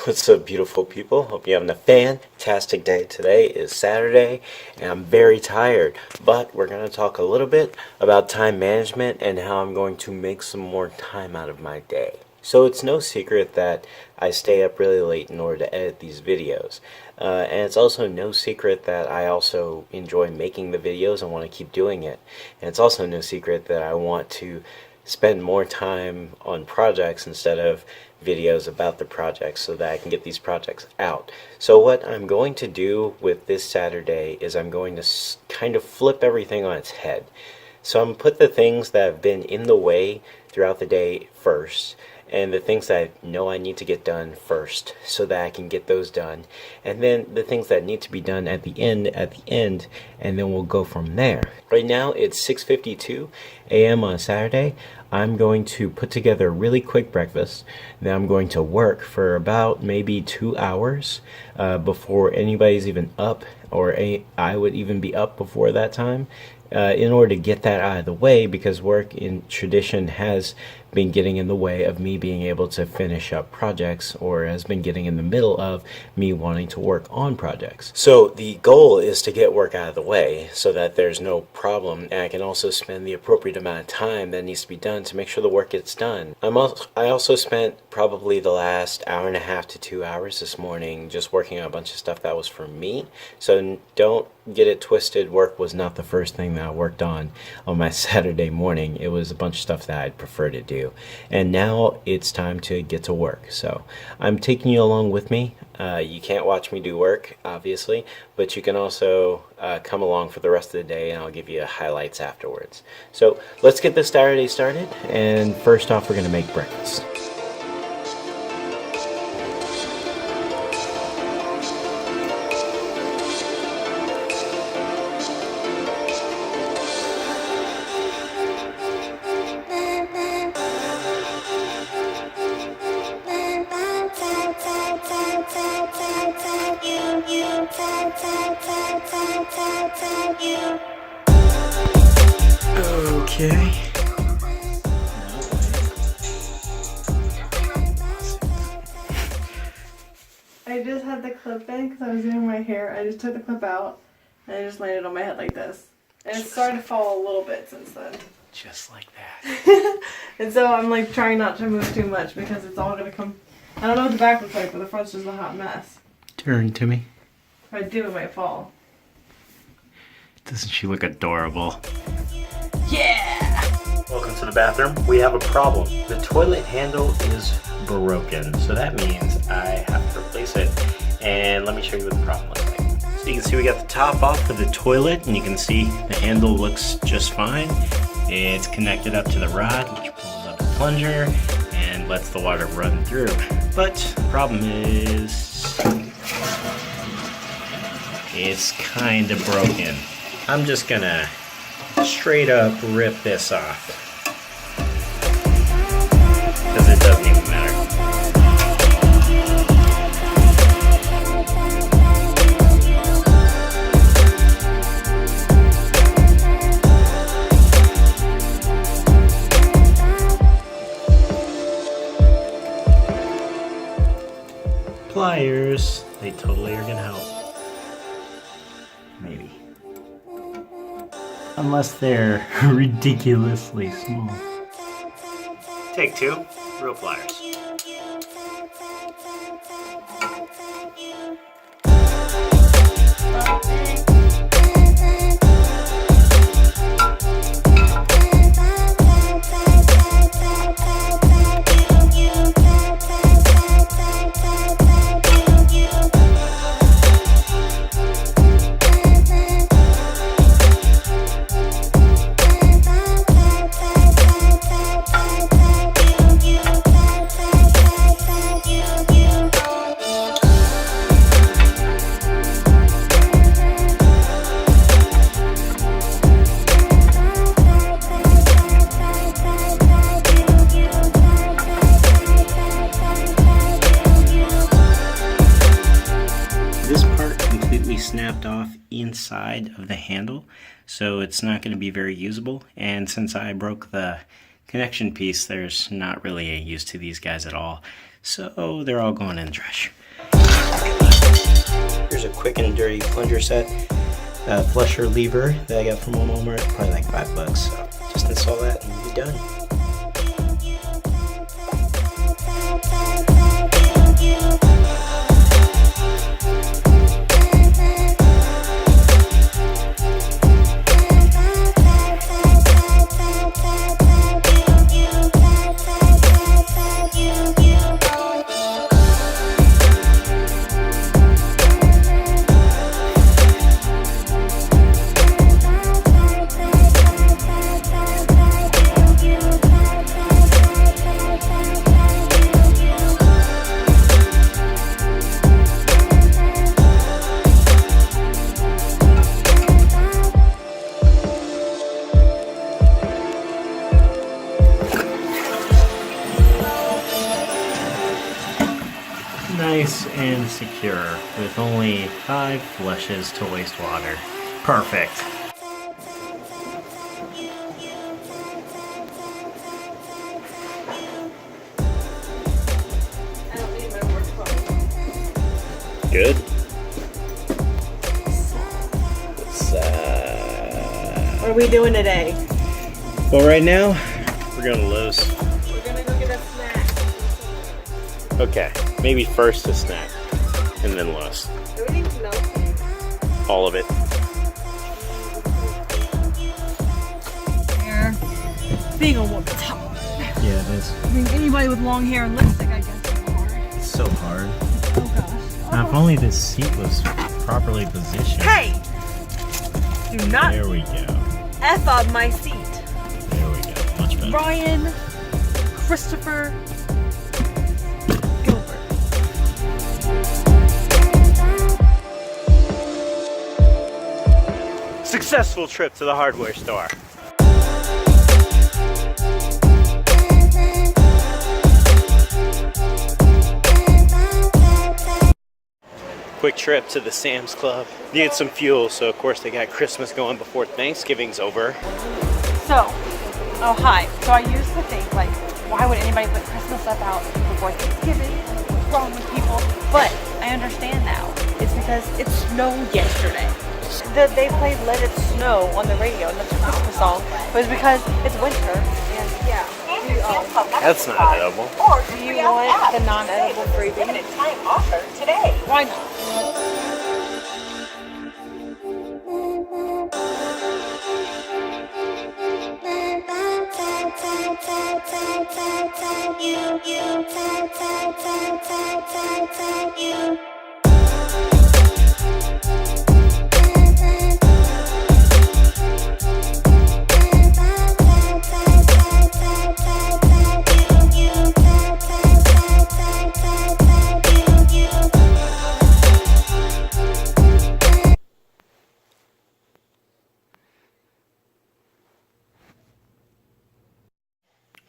What's up, beautiful people? Hope you're having a fantastic day. Today is Saturday, and I'm very tired, but we're going to talk a little bit about time management and how I'm going to make some more time out of my day. So it's no secret that I stay up really late in order to edit these videos. And it's also no secret that I also enjoy making the videos and want to keep doing it. And it's also no secret that I want to spend more time on projects instead of videos about the projects so that I can get these projects out. So what I'm going to do with this Saturday is I'm going to kind of flip everything on its head. So I'm going to put the things that have been in the way throughout the day first, and the things that I know I need to get done first so that I can get those done, and then the things that need to be done at the end, and then we'll go from there. Right now it's 6:52 a.m. on a Saturday. I'm going to put together a really quick breakfast. Then I'm going to work for about maybe 2 hours before anybody's even up, or I would even be up before that time, in order to get that out of the way, because work in tradition has been getting in the way of me being able to finish up projects, or has been getting in the middle of me wanting to work on projects. So the goal is to get work out of the way so that there's no problem, and I can also spend the appropriate amount of time that needs to be done to make sure the work gets done. I also spent probably the last hour and a half to 2 hours this morning just working on a bunch of stuff that was for me. So don't get it twisted. Work was not the first thing that I worked on my Saturday morning. It was a bunch of stuff that I'd prefer to do. And now it's time to get to work. So I'm taking you along with me. You can't watch me do work, obviously, but you can also come along for the rest of the day, and I'll give you highlights afterwards. So let's get this Saturday started. And first off, we're going to make breakfast. Okay. I just had the clip in because I was doing my hair. I just took the clip out and I just landed on my head like this. And it's started to fall a little bit since then. Just like that. And so I'm like trying not to move too much because it's all going to come. I don't know what the back looks like, but the front's just a hot mess. Turn to me. If I do, it might fall. Doesn't she look adorable? Yeah! Welcome to the bathroom. We have a problem. The toilet handle is broken, so that means I have to replace it. And let me show you what the problem looks like. So you can see we got the top off of the toilet, and you can see the handle looks just fine. It's connected up to the rod, which pulls up the plunger and lets the water run through. But the problem is it's kind of broken. I'm just gonna straight up rip this off, because it doesn't even matter. Pliers, they totally are gonna help. Maybe. Unless they're ridiculously small. Take two, real pliers. Snapped off inside of the handle, so it's not going to be very usable, and since I broke the connection piece, there's not really a use to these guys at all, so they're all going in the trash. Here's a quick and dirty plunger set. Flusher lever that I got from Walmart, probably like $5. So just install that and you'll be done. Nice and secure, with only 5 flushes to waste water. Perfect. I don't need my work clothes. Good. What are we doing today? Well, right now, we're going to Lowe's. We're gonna go get a snack. Okay, maybe first a snack, and then Lowe's. Do we need milk? All of it. Hair. Being a woman, tough. Yeah, it is. I mean, anybody with long hair and lipstick, I guess, is hard. It's so hard. Oh gosh. Now, if only this seat was properly positioned. Hey! Do not There we go. F up my seat. There we go. Much better. Ryan, Christopher, Gilbert. Successful trip to the hardware store. Quick trip to the Sam's Club. Needed some fuel, so of course they got Christmas going before Thanksgiving's over. So, oh hi. So I used to think, like, why would anybody put Christmas stuff out before Thanksgiving? What's wrong with people? But I understand now. It's because it snowed yesterday. They played Let It Snow on the radio, and that's a Christmas song. But it's because it's winter, and yeah. That's not edible. Do you want the non-edible freebie? Limited time offer today. Why not?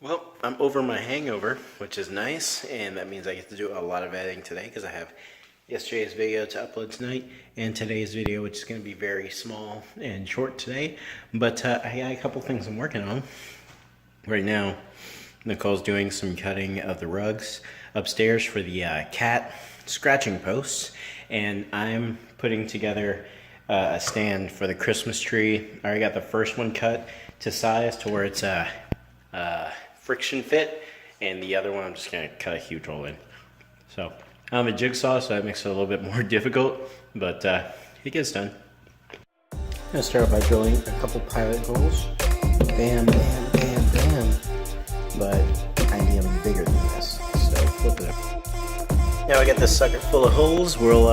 Well, I'm over my hangover, which is nice, and that means I get to do a lot of editing today because I have yesterday's video to upload tonight and today's video, which is going to be very small and short today. But I got a couple things I'm working on. Right now, Nicole's doing some cutting of the rugs upstairs for the cat scratching posts, and I'm putting together a stand for the Christmas tree. I already got the first one cut to size to where it's friction fit, and the other one I'm just gonna cut a huge hole in. So I have a jigsaw, so that makes it a little bit more difficult, but it gets done. I'm gonna start by drilling a couple pilot holes. Bam, bam, bam, bam. But I need them bigger than this, so flip it up. Now I got this sucker full of holes. We'll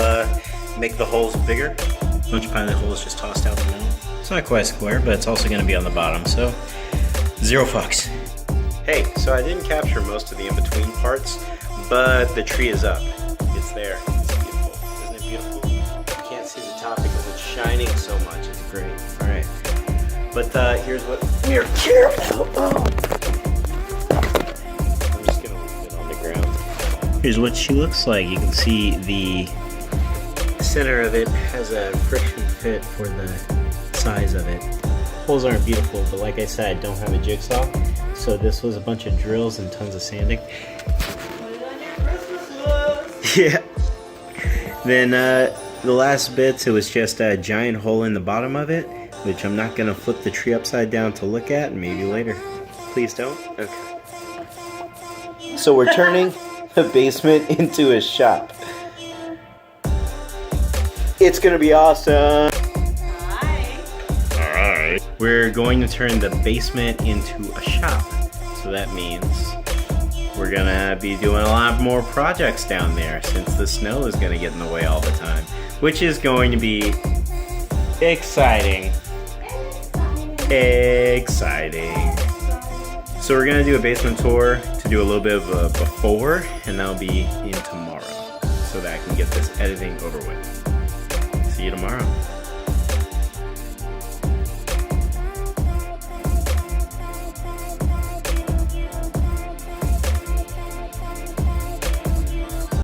make the holes bigger. A bunch of pilot holes just tossed out in the middle. It's not quite square, but it's also gonna be on the bottom, so 0 fucks. Hey, so I didn't capture most of the in-between parts, but the tree is up. It's there. It's beautiful. Isn't it beautiful? You can't see the top because it's shining so much. It's great. All right. But here's what we're here about. Oh. I'm just going to leave it on the ground. Here's what she looks like. You can see the center of it has a friction fit for the size of it. Holes aren't beautiful, but like I said, I don't have a jigsaw. So this was a bunch of drills and tons of sanding. Put it on your Christmas list. Yeah. Then The last bits, it was just a giant hole in the bottom of it, which I'm not gonna flip the tree upside down to look at, maybe later. Please don't? Okay. So we're turning the basement into a shop. It's gonna be awesome. Hi. Alright. We're going to turn the basement into a shop. So that means we're gonna be doing a lot more projects down there since the snow is gonna get in the way all the time. Which is going to be exciting. Exciting. So we're gonna do a basement tour to do a little bit of a before, and that'll be in tomorrow, so that I can get this editing over with. See you tomorrow.